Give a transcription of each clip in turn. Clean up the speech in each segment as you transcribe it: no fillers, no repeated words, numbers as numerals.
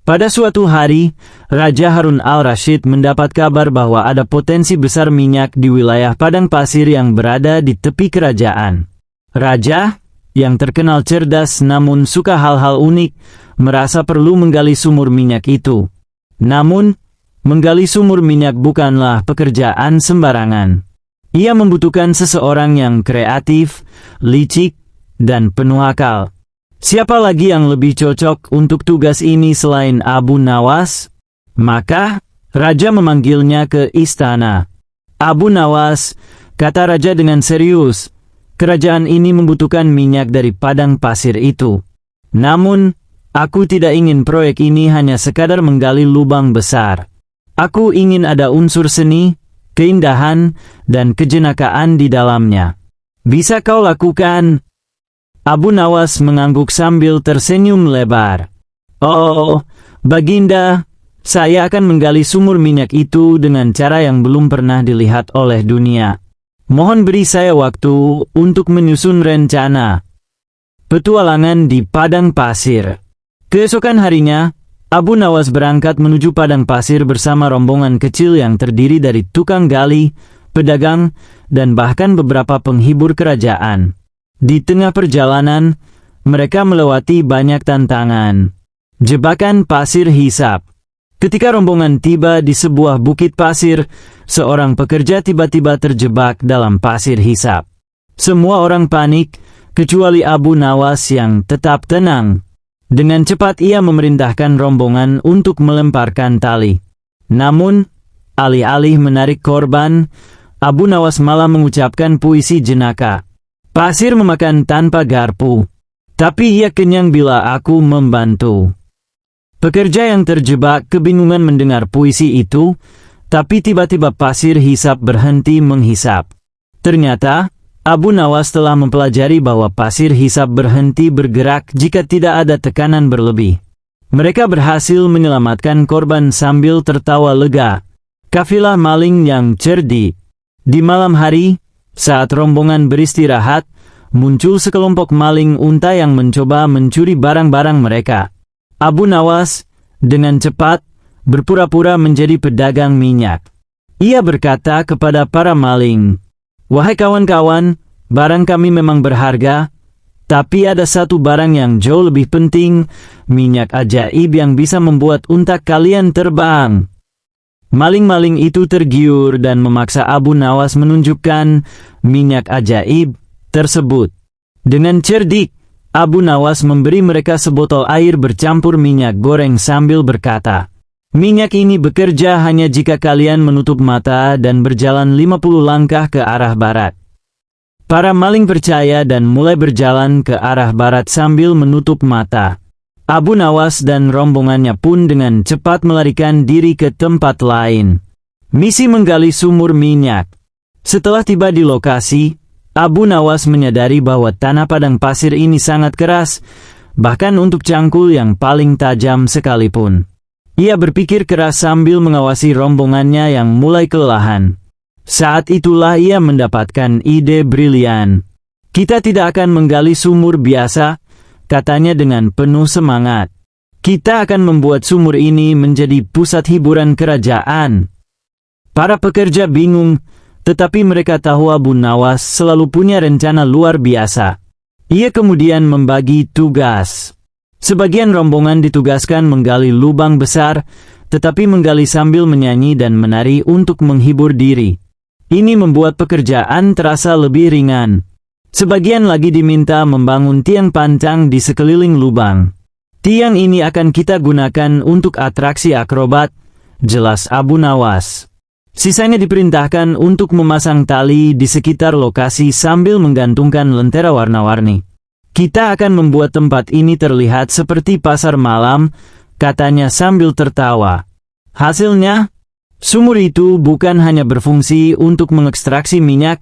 Pada suatu hari, Raja Harun al-Rashid mendapat kabar bahwa ada potensi besar minyak di wilayah padang pasir yang berada di tepi kerajaan. Raja, yang terkenal cerdas namun suka hal-hal unik, merasa perlu menggali sumur minyak itu. Namun, menggali sumur minyak bukanlah pekerjaan sembarangan. Ia membutuhkan seseorang yang kreatif, licik, dan penuh akal. Siapa lagi yang lebih cocok untuk tugas ini selain Abu Nawas? Maka, Raja memanggilnya ke istana. Abu Nawas, kata Raja dengan serius, kerajaan ini membutuhkan minyak dari padang pasir itu. Namun, aku tidak ingin proyek ini hanya sekadar menggali lubang besar. Aku ingin ada unsur seni, keindahan, dan kejenakaan di dalamnya. Bisa kau lakukan? Abu Nawas mengangguk sambil tersenyum lebar. Oh, Baginda, saya akan menggali sumur minyak itu dengan cara yang belum pernah dilihat oleh dunia. Mohon beri saya waktu untuk menyusun rencana. Petualangan di padang pasir. Keesokan harinya, Abu Nawas berangkat menuju padang pasir bersama rombongan kecil yang terdiri dari tukang gali, pedagang, dan bahkan beberapa penghibur kerajaan. Di tengah perjalanan, mereka melewati banyak tantangan. Jebakan pasir hisap. Ketika rombongan tiba di sebuah bukit pasir, seorang pekerja tiba-tiba terjebak dalam pasir hisap. Semua orang panik, kecuali Abu Nawas yang tetap tenang. Dengan cepat ia memerintahkan rombongan untuk melemparkan tali. Namun, alih-alih menarik korban, Abu Nawas malah mengucapkan puisi jenaka. Pasir memakan tanpa garpu, tapi ia kenyang bila aku membantu. Pekerja yang terjebak kebingungan mendengar puisi itu, tapi tiba-tiba pasir hisap berhenti menghisap. Ternyata, Abu Nawas telah mempelajari bahwa pasir hisap berhenti bergerak jika tidak ada tekanan berlebih. Mereka berhasil menyelamatkan korban sambil tertawa lega. Kafilah maling yang cerdik. Di malam hari, saat rombongan beristirahat, muncul sekelompok maling unta yang mencoba mencuri barang-barang mereka. Abu Nawas, dengan cepat, berpura-pura menjadi pedagang minyak. Ia berkata kepada para maling, "Wahai kawan-kawan, barang kami memang berharga, tapi ada satu barang yang jauh lebih penting, minyak ajaib yang bisa membuat unta kalian terbang." Maling-maling itu tergiur dan memaksa Abu Nawas menunjukkan minyak ajaib tersebut. Dengan cerdik, Abu Nawas memberi mereka sebotol air bercampur minyak goreng sambil berkata, "Minyak ini bekerja hanya jika kalian menutup mata dan berjalan 50 langkah ke arah barat." Para maling percaya dan mulai berjalan ke arah barat sambil menutup mata. Abu Nawas dan rombongannya pun dengan cepat melarikan diri ke tempat lain. Misi menggali sumur minyak. Setelah tiba di lokasi, Abu Nawas menyadari bahwa tanah padang pasir ini sangat keras, bahkan untuk cangkul yang paling tajam sekalipun. Ia berpikir keras sambil mengawasi rombongannya yang mulai kelelahan. Saat itulah ia mendapatkan ide brilian. "Kita tidak akan menggali sumur biasa," katanya dengan penuh semangat. "Kita akan membuat sumur ini menjadi pusat hiburan kerajaan." Para pekerja bingung, tetapi mereka tahu Abu Nawas selalu punya rencana luar biasa. Ia kemudian membagi tugas. Sebagian rombongan ditugaskan menggali lubang besar, tetapi menggali sambil menyanyi dan menari untuk menghibur diri. Ini membuat pekerjaan terasa lebih ringan. Sebagian lagi diminta membangun tiang pancang di sekeliling lubang. "Tiang ini akan kita gunakan untuk atraksi akrobat," jelas Abu Nawas. Sisanya diperintahkan untuk memasang tali di sekitar lokasi sambil menggantungkan lentera warna-warni. "Kita akan membuat tempat ini terlihat seperti pasar malam," katanya sambil tertawa. Hasilnya, sumur itu bukan hanya berfungsi untuk mengekstraksi minyak,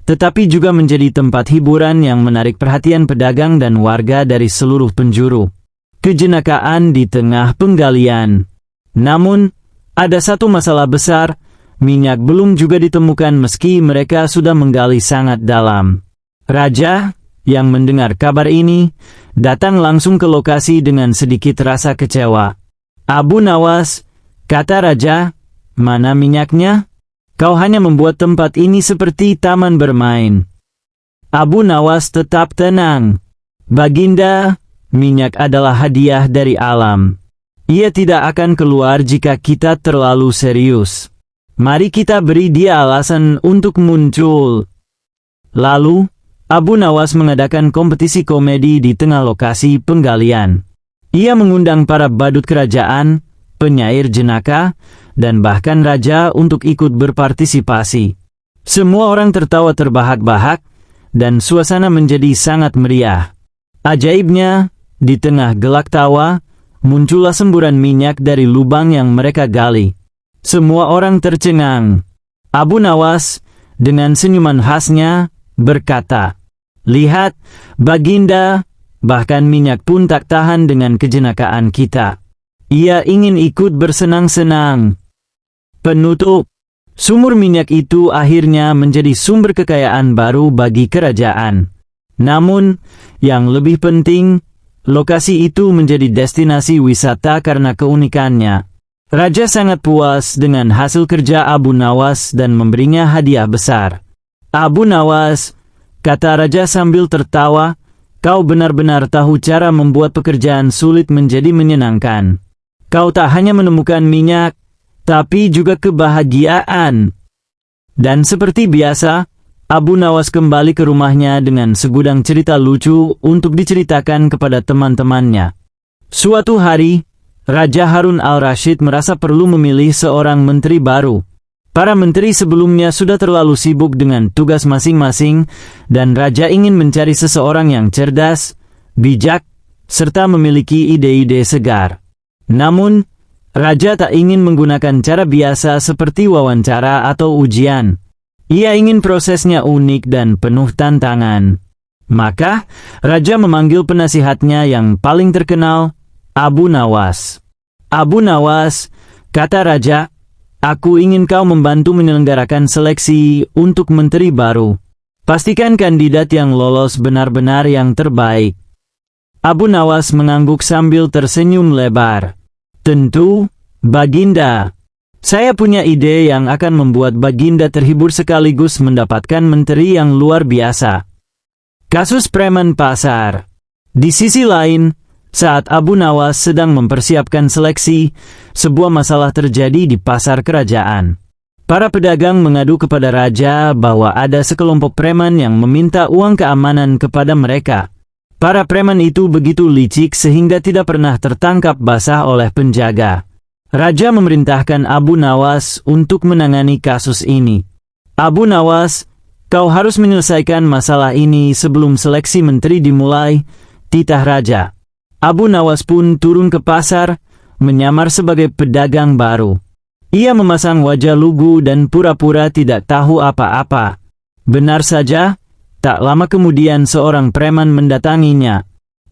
tetapi juga menjadi tempat hiburan yang menarik perhatian pedagang dan warga dari seluruh penjuru. Kejenakaan di tengah penggalian. Namun, ada satu masalah besar, minyak belum juga ditemukan meski mereka sudah menggali sangat dalam. Raja, yang mendengar kabar ini, datang langsung ke lokasi dengan sedikit rasa kecewa. Abu Nawas, kata raja, mana minyaknya? Kau hanya membuat tempat ini seperti taman bermain. Abu Nawas tetap tenang. Baginda, minyak adalah hadiah dari alam. Ia tidak akan keluar jika kita terlalu serius. Mari kita beri dia alasan untuk muncul. Lalu, Abu Nawas mengadakan kompetisi komedi di tengah lokasi penggalian. Ia mengundang para badut kerajaan, penyair jenaka, dan bahkan raja untuk ikut berpartisipasi. Semua orang tertawa terbahak-bahak, dan suasana menjadi sangat meriah. Ajaibnya, di tengah gelak tawa, muncullah semburan minyak dari lubang yang mereka gali. Semua orang tercengang. Abu Nawas, dengan senyuman khasnya, berkata, "Lihat, Baginda, bahkan minyak pun tak tahan dengan kejenakaan kita. Ia ingin ikut bersenang-senang." Penutup. Sumur minyak itu akhirnya menjadi sumber kekayaan baru bagi kerajaan. Namun, yang lebih penting, lokasi itu menjadi destinasi wisata karena keunikannya. Raja sangat puas dengan hasil kerja Abu Nawas dan memberinya hadiah besar. "Abu Nawas," kata raja sambil tertawa, "kau benar-benar tahu cara membuat pekerjaan sulit menjadi menyenangkan. Kau tak hanya menemukan minyak, tapi juga kebahagiaan." Dan seperti biasa, Abu Nawas kembali ke rumahnya dengan segudang cerita lucu untuk diceritakan kepada teman-temannya. Suatu hari, Raja Harun al-Rashid merasa perlu memilih seorang menteri baru. Para menteri sebelumnya sudah terlalu sibuk dengan tugas masing-masing, dan raja ingin mencari seseorang yang cerdas, bijak, serta memiliki ide-ide segar. Namun, raja tak ingin menggunakan cara biasa seperti wawancara atau ujian. Ia ingin prosesnya unik dan penuh tantangan. Maka, raja memanggil penasihatnya yang paling terkenal, Abu Nawas. "Abu Nawas," kata raja, "aku ingin kau membantu menyelenggarakan seleksi untuk menteri baru. Pastikan kandidat yang lolos benar-benar yang terbaik." Abu Nawas mengangguk sambil tersenyum lebar. "Tentu, Baginda. Saya punya ide yang akan membuat Baginda terhibur sekaligus mendapatkan menteri yang luar biasa." Kasus preman pasar. Di sisi lain, saat Abu Nawas sedang mempersiapkan seleksi, sebuah masalah terjadi di pasar kerajaan. Para pedagang mengadu kepada raja bahwa ada sekelompok preman yang meminta uang keamanan kepada mereka. Para preman itu begitu licik sehingga tidak pernah tertangkap basah oleh penjaga. Raja memerintahkan Abu Nawas untuk menangani kasus ini. "Abu Nawas, kau harus menyelesaikan masalah ini sebelum seleksi menteri dimulai," titah raja. Abu Nawas pun turun ke pasar, menyamar sebagai pedagang baru. Ia memasang wajah lugu dan pura-pura tidak tahu apa-apa. Benar saja, tak lama kemudian seorang preman mendatanginya.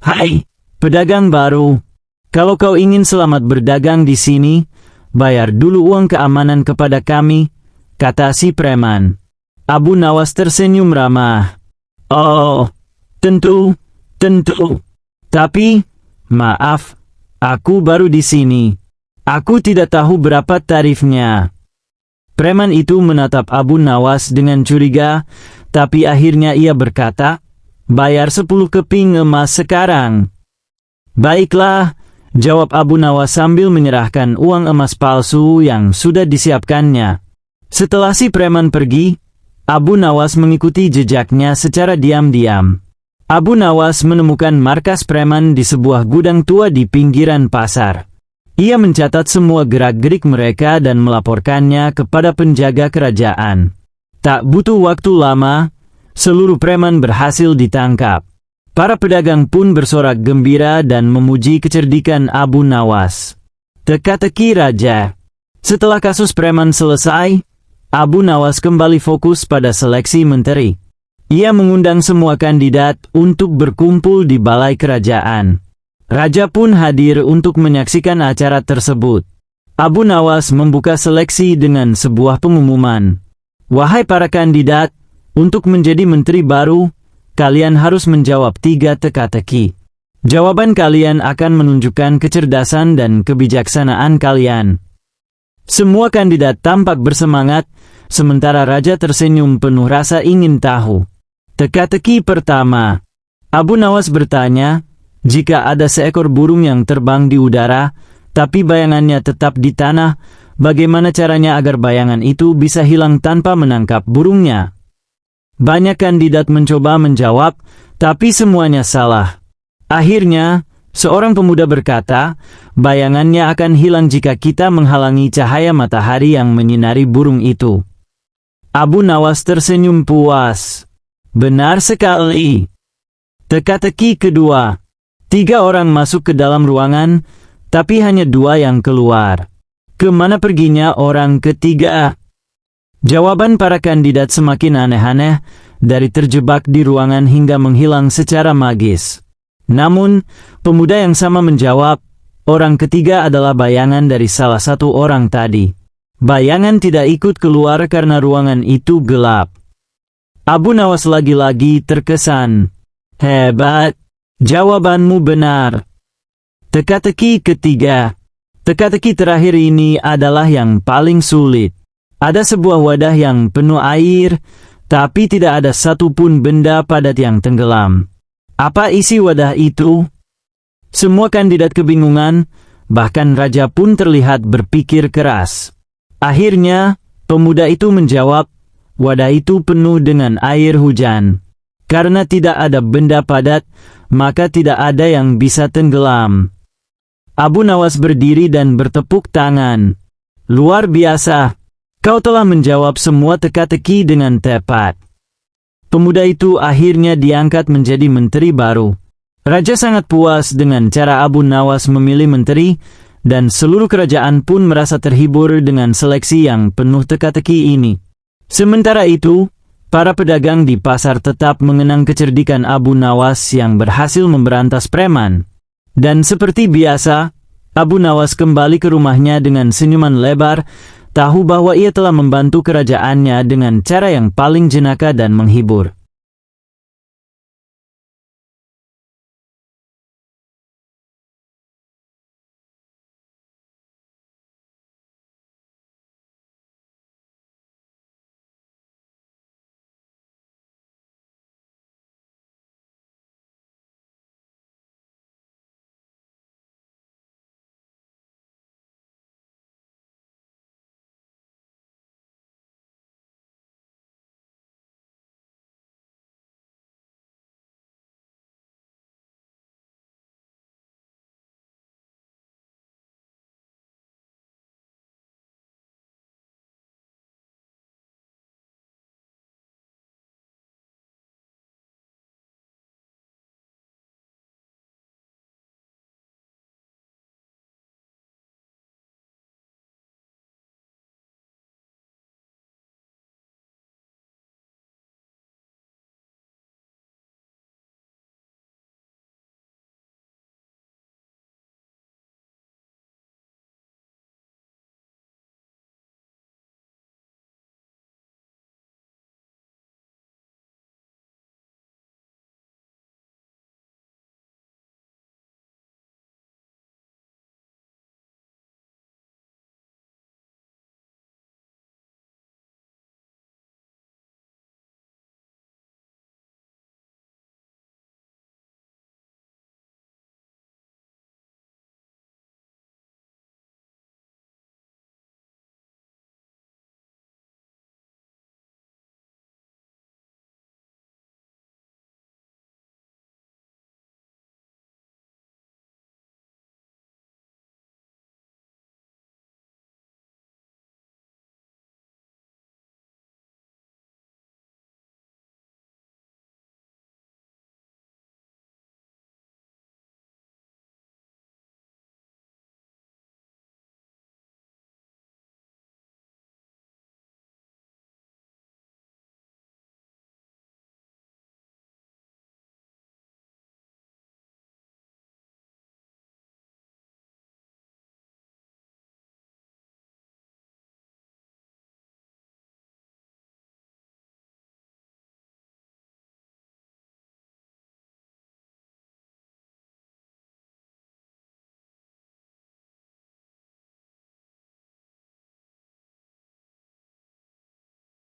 "Hai, pedagang baru. Kalau kau ingin selamat berdagang di sini, bayar dulu uang keamanan kepada kami," kata si preman. Abu Nawas tersenyum ramah. "Oh, tentu. Tapi, maaf, aku baru di sini. Aku tidak tahu berapa tarifnya." Preman itu menatap Abu Nawas dengan curiga, tapi akhirnya ia berkata, "Bayar 10 keping emas sekarang." "Baiklah," jawab Abu Nawas sambil menyerahkan uang emas palsu yang sudah disiapkannya. Setelah si preman pergi, Abu Nawas mengikuti jejaknya secara diam-diam. Abu Nawas menemukan markas preman di sebuah gudang tua di pinggiran pasar. Ia mencatat semua gerak-gerik mereka dan melaporkannya kepada penjaga kerajaan. Tak butuh waktu lama, seluruh preman berhasil ditangkap. Para pedagang pun bersorak gembira dan memuji kecerdikan Abu Nawas. Teka-teki raja. Setelah kasus preman selesai, Abu Nawas kembali fokus pada seleksi menteri. Ia mengundang semua kandidat untuk berkumpul di balai kerajaan. Raja pun hadir untuk menyaksikan acara tersebut. Abu Nawas membuka seleksi dengan sebuah pengumuman. "Wahai para kandidat, untuk menjadi menteri baru, kalian harus menjawab 3 teka-teki. Jawaban kalian akan menunjukkan kecerdasan dan kebijaksanaan kalian. Semua kandidat tampak bersemangat, sementara raja tersenyum penuh rasa ingin tahu. Teka-teki pertama. Abu Nawas bertanya, jika ada seekor burung yang terbang di udara, tapi bayangannya tetap di tanah, bagaimana caranya agar bayangan itu bisa hilang tanpa menangkap burungnya? Banyak kandidat mencoba menjawab, tapi semuanya salah. Akhirnya, seorang pemuda berkata, bayangannya akan hilang jika kita menghalangi cahaya matahari yang menyinari burung itu. Abu Nawas tersenyum puas. Benar sekali. Teka-teki kedua. 3 orang masuk ke dalam ruangan, tapi hanya 2 yang keluar. Kemana perginya orang ketiga? Jawaban para kandidat semakin aneh-aneh, dari terjebak di ruangan hingga menghilang secara magis. Namun, pemuda yang sama menjawab, orang ketiga adalah bayangan dari salah satu orang tadi. Bayangan tidak ikut keluar karena ruangan itu gelap. Abu Nawas lagi-lagi terkesan. Hebat, jawabanmu benar. Teka-teki ketiga. Teka-teki terakhir ini adalah yang paling sulit. Ada sebuah wadah yang penuh air, tapi tidak ada satupun benda padat yang tenggelam. Apa isi wadah itu? Semua kandidat kebingungan, bahkan raja pun terlihat berpikir keras. Akhirnya, pemuda itu menjawab, wadah itu penuh dengan air hujan. Karena tidak ada benda padat, maka tidak ada yang bisa tenggelam. Abu Nawas berdiri dan bertepuk tangan. Luar biasa, kau telah menjawab semua teka-teki dengan tepat. Pemuda itu akhirnya diangkat menjadi menteri baru. Raja sangat puas dengan cara Abu Nawas memilih menteri, dan seluruh kerajaan pun merasa terhibur dengan seleksi yang penuh teka-teki ini. Sementara itu, para pedagang di pasar tetap mengenang kecerdikan Abu Nawas yang berhasil memberantas preman. Dan seperti biasa, Abu Nawas kembali ke rumahnya dengan senyuman lebar, tahu bahwa ia telah membantu kerajaannya dengan cara yang paling jenaka dan menghibur.